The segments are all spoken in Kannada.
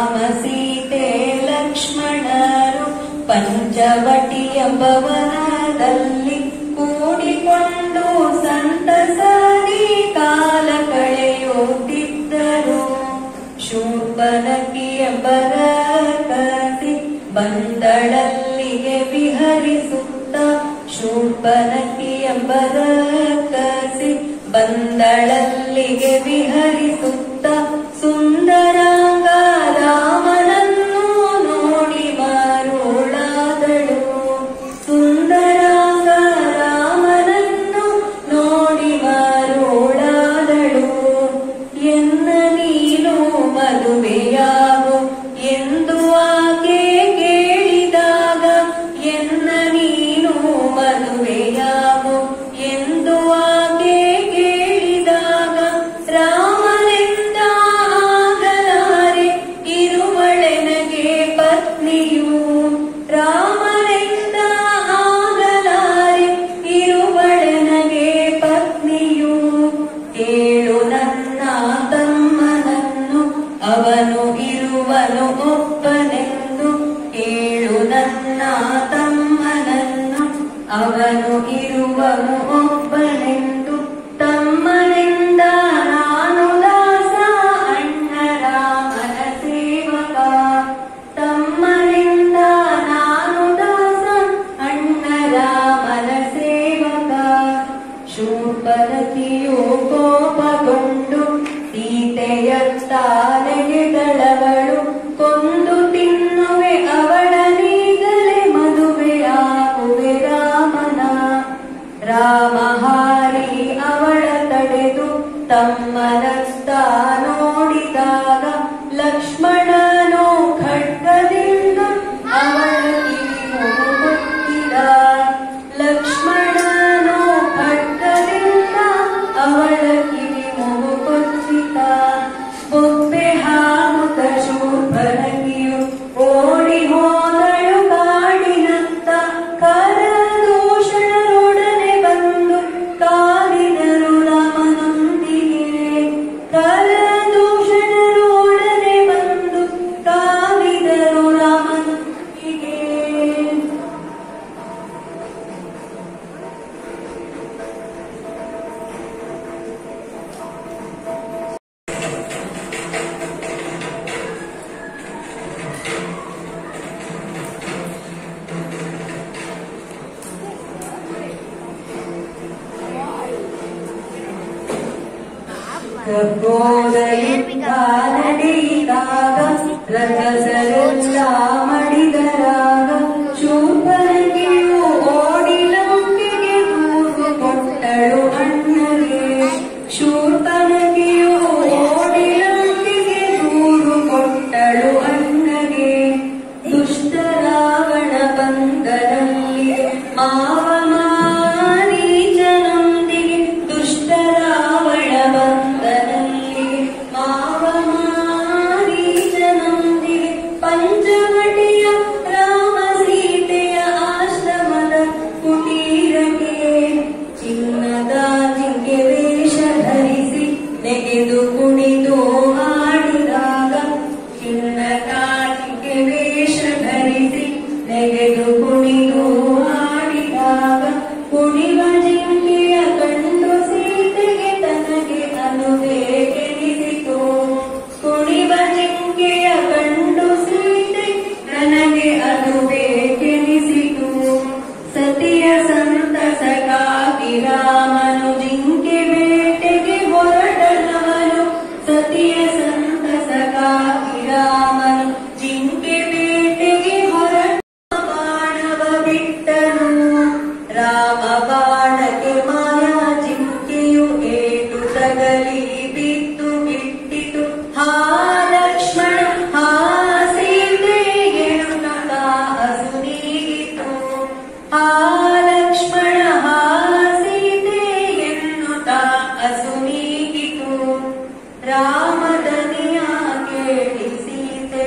ರಾಮ ಸೀತೆ ಲಕ್ಷ್ಮಣರು ಪಂಚವಟಿಯ ಭವನದಲ್ಲಿ ಕೂಡಿಕೊಂಡು ಸಂತಸದಿ ಕಾಲ ಕಳೆಯುತ್ತಿದ್ದರು. ಶೂರ್ಪನಖಿಯ ಬರಕಸಿ ಬಂದಳಲ್ಲಿಗೆ ವಿಹರಿಸುತ್ತ, ಶೂರ್ಪನಖಿಯ ಬರಕಸಿ ಬಂದಳಲ್ಲಿಗೆ ವಿಹರಿಸುತ್ತ, ಸುಂದರಾಂಗ ರಾಮನನ್ನು ನೋಡಿ ಮರುಳಾದಳು. ಸುಂದರಾಂಗ ರಾಮನನ್ನು ನೋಡಿ ಮರುಳಾದಳು. ಎನ್ನ ನೀನು ಮದುವೆಯಾಗು ಎಂದು ಆಕೆ ಕೇಳಿದಾಗ, ಎನ್ನ ನೀನು ಮದುವೆಯಾಗು ಎಂದು ಆಕೆ ಕೇಳಿದಾಗ, ರಾಮನೆಂದ ಆಗಲಾರೆ ಇರುವಳೆನಗೆ ಪತ್ನಿಯು. ರಾಮನೆಂದ ಆಗಲಾರೆ ಇರುವಳೆನಗೆ ಪತ್ನಿಯು. ಕೇಳು ನನ್ನ ತಮ್ಮನನ್ನು ಅವನು ಇರುವನು ಒಬ್ಬನೆಂದು. ಕೇಳು ನನ್ನ ತಮ್ಮನನ್ನು ಅವನು ಇರುವನು ಒಬ್ಬನೆಂದು. ತಮ್ಮನಿಂದ ನಾನು ದಾಸ ಅಣ್ಣ ರಾಮನ ಸೇವಕ. ತಮ್ಮನಿಂದ ನಾನು ದಾಸ ಅಣ್ಣ ರಾಮನ ಸೇವಕ. ಶೂರ್ಪನಖಿಯು ಕೋಪಗೊಂಡು ಸೀತೆಯತ್ತ ನೆಗೆದಳವಳು. ಕೊಂದು ತಿನ್ನುವೆ ಅವಳನೀಗಲೇ ಮದುವೆಯಾಗುವೆ ರಾಮನ. ರಾಮ ಹಾರಿ ಅವಳ ತಡೆದು ತಮ್ಮನತ್ತ ನೋಡಿದಾಗ, ಲಕ್ಷ್ಮಣನು ಖಡ್ಗದಿಂದ ಅವಳ ಕಿವಿಗೊತ್ತಿದ. ಲಕ್ಷ್ಮಣನು ಖಡ್ಗದಿಂದ ಅವಳ ಕಿವಿಗೊತ್ತಿದ. ಬೊಬ್ಬೆ ಹಾಕುತ್ತ ಶೂರ್ಪನಖಿಯು ಓಡಿ ಹೋದಳು ಕಾಡಿನತ್ತ. ಕರದೂಷಣರೊಡನೆ ಬಂದು ಕಾಲಿದರು ರಾಮನೊಂದಿಗೆ. ಕರದೂಷಣರೊಡನೆ ಬಂದು ಕಾಲಿದರು ರಾಮನೊಂದಿಗೆ. ಖಗೋಲಯುದ್ಧ ನಡೆಯಿದಾಗ, ರಕ್ಕಸರೆಲ್ಲ ಮಡಿದರಾಗ, ಶೂರ್ಪನಖಿಯು ಓಡಿ ಲಂಕೆಗೆ ದೂರು ಕೊಟ್ಟಳು ಅಣ್ಣಗೆ. ಶೂರ್ಪನಖಿಯು ಓಡಿ ಲಂಕೆಗೆ ದೂರು ಕೊಟ್ಟಳು ಅಣ್ಣಗೆ. ದುಷ್ಟ ರಾವಣ ಬಂದರಲ್ಲಿ ಮಾವ ಮಾರೀಚನೊಂದಿಗೆ. ದುಷ್ಟ ರಾವಣ ಬಂದರಲ್ಲಿ ಮಾವ ಮಾರೀಚನೊಂದಿಗೆ. ಪಂಚವಟಿಯ ರಾಮ ಸೀತೆಯ ಆಶ್ರಮದ ಕುಟೀರಕ್ಕೆ ಚಿನ್ನದ ಜಿಂಕೆ ವೇಷ ಧರಿಸಿ ನೆಗೆದು ಕುಣಿದು ಆಡಿದಾಗ, ಚಿನ್ನದ ಜಿಂಕೆ ವೇಷ ಧರಿಸಿ ನೆಗೆದು ಕುಣಿದು ಆಡಿದಾಗ, ಕುಣಿವ ಜಿಂಕೆಯ ಕಂಡು ಸೀತೆಗೆ ತನಗೆ ಅನುಬೇಕೆನಿಸಿತು. ಕುಣಿವ ಜಿಂಕೆಯ ಕಂಡು ಸೀತೆ ನನಗೆ ಅನುಬೇಕೆನಿಸಿತು. ಸತಿಯ ಸಂತಸಕ್ಕಾಗಿ ರಾಮನು ಜಿಂಕೆ ಬೇಟೆಗೆ ಹೊರಟನವನು. ಸತಿಯ ಸಂತಸಕ್ಕಾಗಿ ರಾಮನು ಜಿಂಕೆ ಬೇಟೆಗೆ ಹೊರಟ ಬಾಣವ ಬಿಟ್ಟನು. ರಾಮ ಬಾಣಕ್ಕೆ ಮಾಯಾ ಜಿಂಕೆಯು ಏಟು ತಗಲಿ ಬಿದ್ದು ಬಿಟ್ಟಿತು. ಹಾ ಲಕ್ಷ್ಮಣ ಹಾ ಸೀತೆ ಎನ್ನುತ್ತ ಹಸು ನೀಗಿತು. ಹಾ ಲಕ್ಷ್ಮಣ ಹಾ ಸೀತೆ ಎನ್ನುತ್ತ ಹಸು ನೀಗಿತು. ರಾಮದನಿಯ ಕೇಳಿ ಸೀತೆ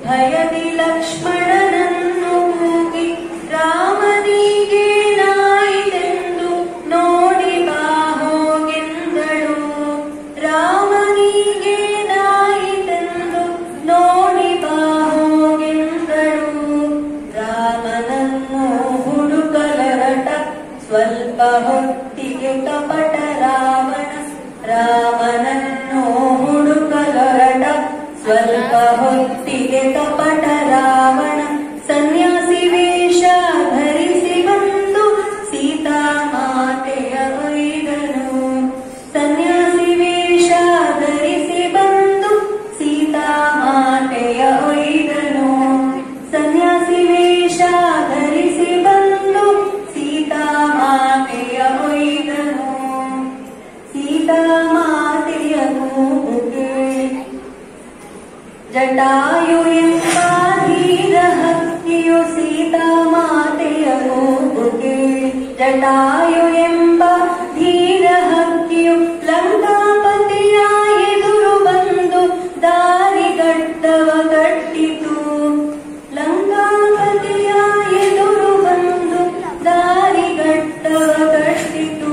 ಭಯದಿ ಲಕ್ಷ್ಮಣನನ್ನು ಕೂಗಿ, ರಾಮನಿಗೇನಾಯಿತೆಂದು ನೋಡಿ ಬಾ ಹೋಗೆಂದಳು. ರಾಮನಿಗೇನಾಯಿತೆಂದು ನೋಡಿ ಹೊತ್ತಿಗೆ ಕಪಟ ರಾವಣ ಸನ್ಯಾಸಿ ವೇಷ ಧರಿಸಿ ಬಂದು ಸೀತಾ ಮಾತೆಯ ಒಯ್ದನು. ಸನ್ಯಾಸಿ ವೇಷ ಧರಿಸಿ ಬಂದು ಸೀತಾ ಮಾತೆಯ ಒಯ್ದನು. ಸನ್ಯಾಸಿ ವೇಷ ಧರಿಸಿ ಬಂದು ಸೀತಾ ಮಾತೆಯ ಒಯ್ದನು. ಸೀತಾ ಮಾತೆಯ ಕೂಗು ಕೇಳಿ ಜಟಾಯು ಎಂಬ ಧೀರ ಹಕ್ಕಿಯು ಸೀತಾ ಮಾತೆಯ ಕೂಗು ಕೇಳಿ ಜಟಾಯು ಎಂಬ ಧೀರ ಹಕ್ಕಿಯು ಲಂಕಾಪತಿಯ ಎದುರು ಬಂದು ದಾರಿಗಟ್ಟವ ಕಟ್ಟಿತು. ಲಂಕಾಪತಿಯ ಎದುರು ಬಂದು ದಾರಿಗಟ್ಟವ ಕಟ್ಟಿತು.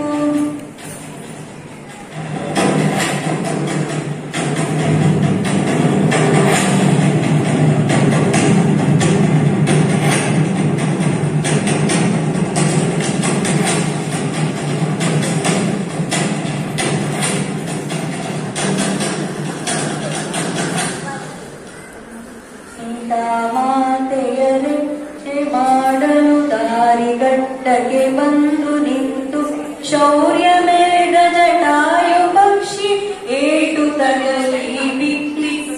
ಮಾತೆಯ ರಕ್ಷೆ ಮಾಡಲು ದಾರಿಗಟ್ಟಕ್ಕೆ ಬಂದು ನಿಂತು ಶೌರ್ಯ ಮೇಘ ಜಟಾಯು ಪಕ್ಷಿ ಏಟು ತಗಲಿ ಬಿಟ್ಟಿತು.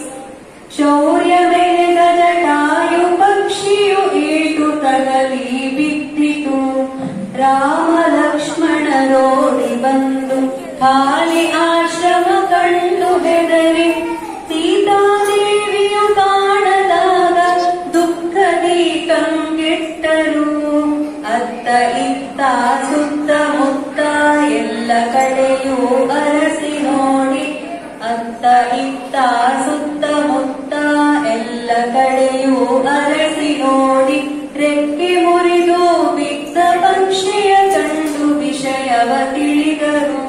ಶೌರ್ಯ ಮೇಘ ಜಟಾಯು ಪಕ್ಷಿಯು ಏಟು ತಗಲಿ ಬಿಟ್ಟಿತು. ರಾಮ ಲಕ್ಷ್ಮಣರೋಡಿ ಬಂದು ಖಾಲಿ ಆಶ್ರಮ ಕಂಡು ಹೆದರಿ ಸೀತಾದೇವಿಯು ಕಾಣದಾಗ ದುಃಖದಿ ಕಂಗೆಟ್ಟರು. ಅತ್ತ ಇತ್ತ ಸುತ್ತಮುತ್ತ ಎಲ್ಲ ಕಡೆಯೂ ಅರಸಿ ನೋಡಿ. ಅತ್ತ ಇತ್ತ ಸುತ್ತಮುತ್ತ ಎಲ್ಲ ಕಡೆಯೂ ಅರಸಿ ನೋಡಿ. ರೆಕ್ಕೆ ಮುರಿದು ಬಿದ್ದ ಪಕ್ಷಿಯ ಕಂಡು ವಿಷಯವ ತಿಳಿದರು.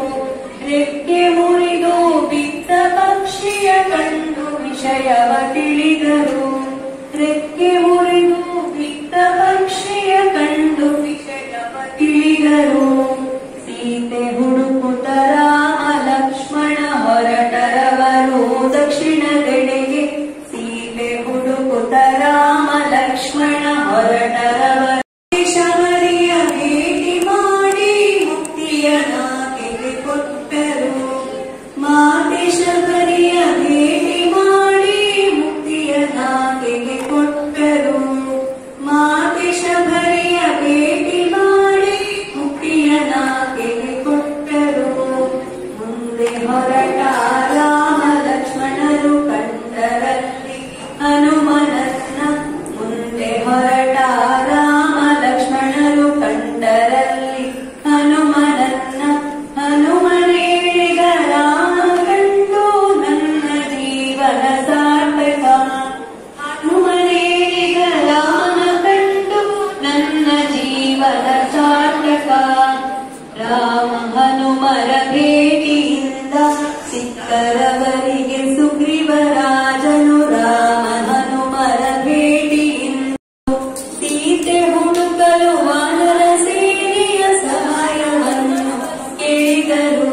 ರೆಕ್ಕೆ ಮುರಿದು ಬಿದ್ದ ಪಕ್ಷಿಯ ಕಂಡು ವಿಷಯವ ತಿಳಿದರು. ರೆಕ್ಕೆ ಮುರಿದು ಬಿದ್ದ ಪಕ್ಷಿಯ ಕಂಡು ವಿಷಯವ ತಿಳಿದರು. ಸೀತೆ ಹುಡುಕುತ್ತ ರಾಮ ಲಕ್ಷ್ಮಣ ಹೊರಟರವರು ದಕ್ಷಿಣದೆಡೆಗೆ. ಸೀತೆ ಹುಡುಕುತ್ತ ರಾಮ ಲಕ್ಷ್ಮಣ ಹೊರಟರವರು ಶಬರಿಯ ಭೇಟಿ ಮಾಡಿ ಮುಕ್ತಿಯ ನಾಕೆಗೆ ಕೊಟ್ಟರು. ಮಾತೆ ಶಬರಿಯ ಭೇಟಿ ಮಾಡಿ ಮುಕ್ತಿಯ ನಾಕೆಗೆ ಕೊಟ್ಟರು. ಮಾತೆ ಶಬರಿಯ ಭೇಟಿ ಮಾಡಿ ಮುಕ್ತಿಯ ನಾಕೆಗೆ ಕೊಟ್ಟರು. ಮುಂದೆ ಹೊರಟ ರಾಮ ಲಕ್ಷ್ಮಣರು ಕಂಡರಲ್ಲಿ ಹನುಮನನ್ನ. ಮುಂದೆ ಹೊರಟ ರಾಮ ಲಕ್ಷ್ಮಣರು ಕಂಡರಲ್ಲಿ ಹನುಮನನ್ನ. ಹನುಮನೇಳಿದ ರಾಮ ಕಂಡು ನನ್ನ ಜೀವನ ಸಾರ್ಥಕ. ಹನುಮನೇಳಿದ ರಾಮ ಕಂಡು ನನ್ನ ಜೀವನ ಸಾರ್ಥಕ. ರಾಮ ಹನುಮರ ಭೇಟಿಯಿಂದ ಸಿಕ್ಕರವರಿಗೆ ಸುಗ್ರೀವರಾಜನು. ರಾಮ ಹನುಮರ ಭೇಟಿಯಿಂದ ಸೀತೆ ಹುಡುಕಲು ವಾನರ ಸೇನೆಯ ಸಹಾಯವನ್ನು ಕೇಳಿದರು.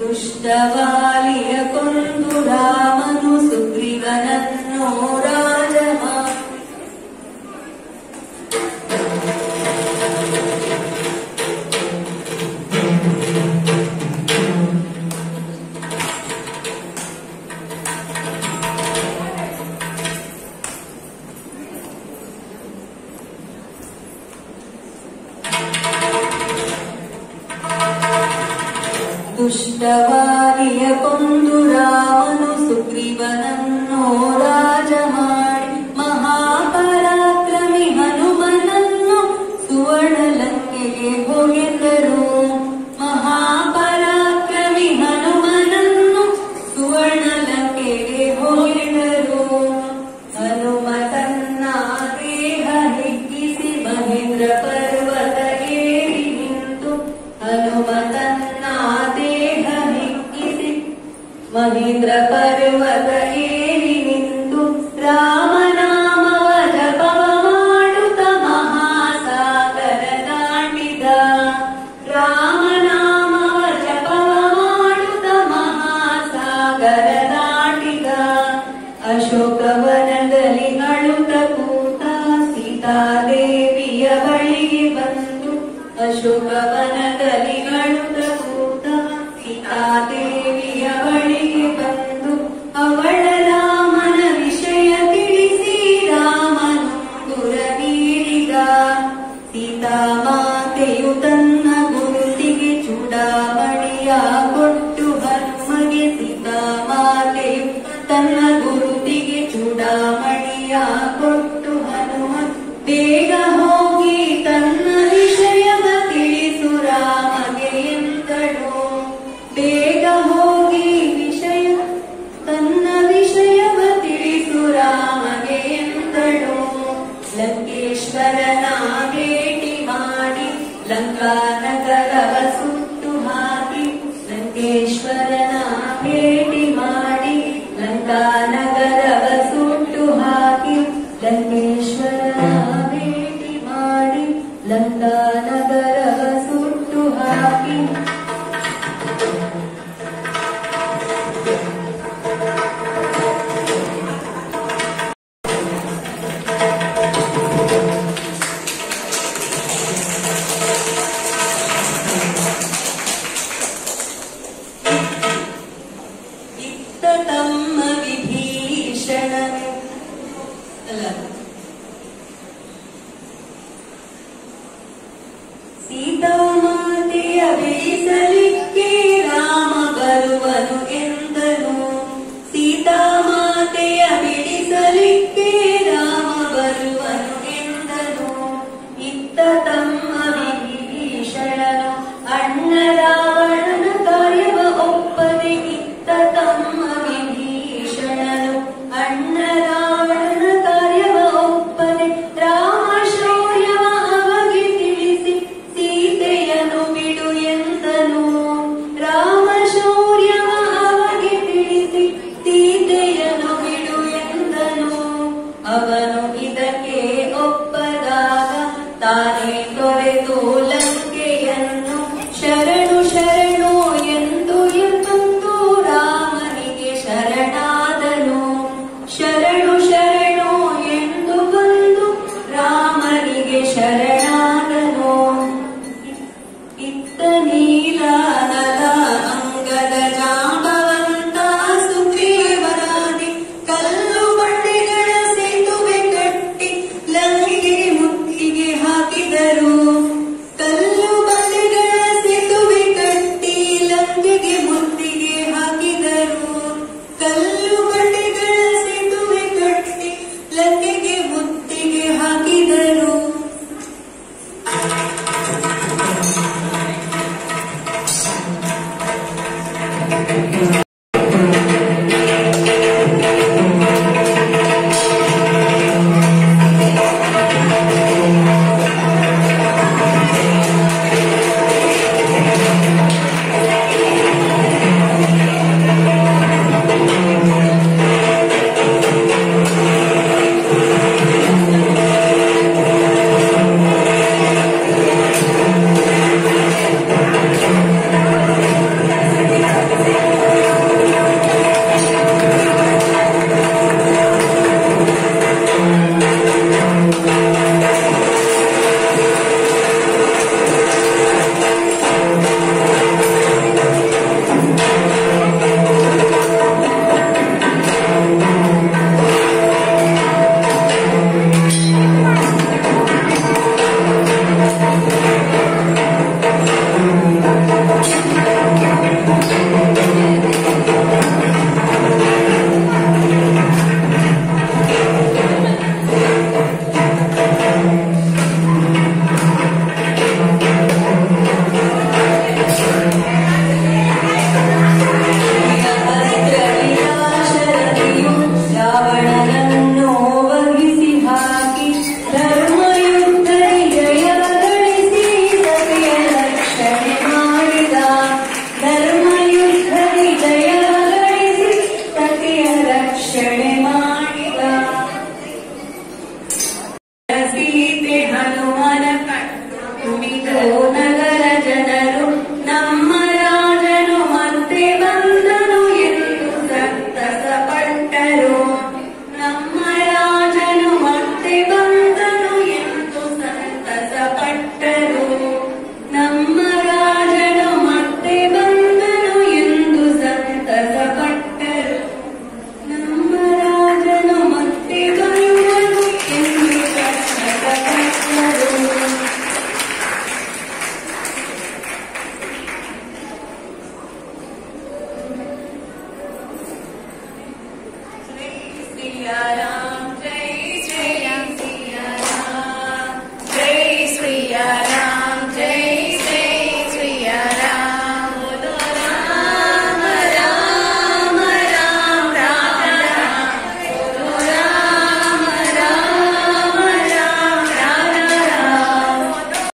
ದುಷ್ಟವಾಲಿಯ ಕೊಂದು ರಾಮನು ಸುಗ್ರೀವನನ್ನು ರಾಜ ಮಾಡಿ. ದುಷ್ಟವಾಲಿಯ ಕೊಂದು ರಾಮನು ಸುಗ್ರೀವನನ್ನು ರಾಜ ಮಾಡಿ. ಮಹಾಪರಾಕ್ರಮಿ ಹನುಮನನ್ನು ಸುವರ್ಣಲಂಕೆಗೆ ಹೋಗಿದ್ದರು. ಮಹಾಪರಾಕ್ರಮಿ ಹನುಮನನ್ನು ಸುವರ್ಣಲಂಕೆಗೆ ಹೋಗಿದ್ದರು. ಹನುಮ ತನ್ನ ದೇಹ ಹಿಗ್ಗಿಸಿ ಮಹೇಂದ್ರ ಪರ್ವತ ಏರಿ ನಿಂತು. ಹನುಮ ತನ್ನ ದೇಹ ಹಿಗ್ಗಿಸಿ ಮಹೇಂದ್ರ ಸೀತಾದೇವಿಯ ಬಳಿಗೆ ಬಂದು ಅಶೋಕವನದಲ್ಲಿ ಅಳುತ್ತ ಕೂತ ಸೀತಾದೇವಿಯ ಬಳಿಗೆ ಬಂದು ಅವಳ ರಾಮನ ವಿಷಯ ತಿಳಿಸಿ ರಾಮನು ದೂರ ನೀಡಿದ. ಸೀತಾಮಾತೆಯು ತನ್ನ ಗುರುತಿಗೆ ಚೂಡಾಮಣಿಯ ಕೊಟ್ಟು ಹನುಮಗೆ ಸೀತಾಮಾತೆಯು ತನ್ನ ಗುರುತಿಗೆ ಚೂಡಾಮಣಿಯ ಕೊಟ್ಟು ಹನುಮ ಬೇಗ ಹೋಗಿ ತನ್ನ ವಿಷಯವ ತಿಳಿಸು ರಾಮಗೆ ಎಂದಳು. ಬೇಗ ಹೋಗಿ ತನ್ನ ವಿಷಯವ ತಿಳಿಸು ರಾಮಗೆ ಎಂದಳು. ಲಂಕೇಶ್ವರನ ಭೇಟಿ ಮಾಡಿ ಲಂಕಾನಗರವ ಸುಟ್ಟು ಹಾಕಿ ಲಂಕೇಶ್ವರನ ಭೇಟಿ ಮಾಡಿ ಲಂಕಾನಗರವ ಸುಟ್ಟು ಹಾಕಿ ಲಂಕೇಶ್ವರನ ಭೇಟಿ ಮಾಡಿ ಲಂಕಾನಗರವ ಸುಟ್ಟು ಹಾಕಿ ತಮ್ಮ ವಿಭೀಷಣನು ಸೀತಾಮಾತೆಯ ಬೇಸಲಿಕ್ಕೆ ರಾಮ ಬರುವನು ಎಂದನು. ಸೀತಾಮಾತೆಯ ಬಿಡಿಸಲಿಕ್ಕೆ ರಾಮ ಬರುವನು ಎಂದನು. ಇತ್ತ ತಮ್ಮ ವಿಭೀಷಣನು ಅಣ್ಣ ರಾವಣನ ಕಾರ್ಯವ ಒಪ್ಪದೆ ಇತ್ತ ತಮ್ಮ ವಿಭೀಷಣನು ಅಣ್ಣ ರಾವಣನ ಕಾರ್ಯವ ಒಪ್ಪದೆ ರಾಮ ಶೌರ್ಯವ ಅವಗೆ ತಿಳಿಸಿ ಸೀತೆಯನ್ನು ಬಿಡು ಎಂದನು. ರಾಮ ಶೌರ್ಯವ ಅವಗೆ ತಿಳಿಸಿ ಸೀತೆಯನ್ನು ಬಿಡು ಎಂದನು. ಅವನು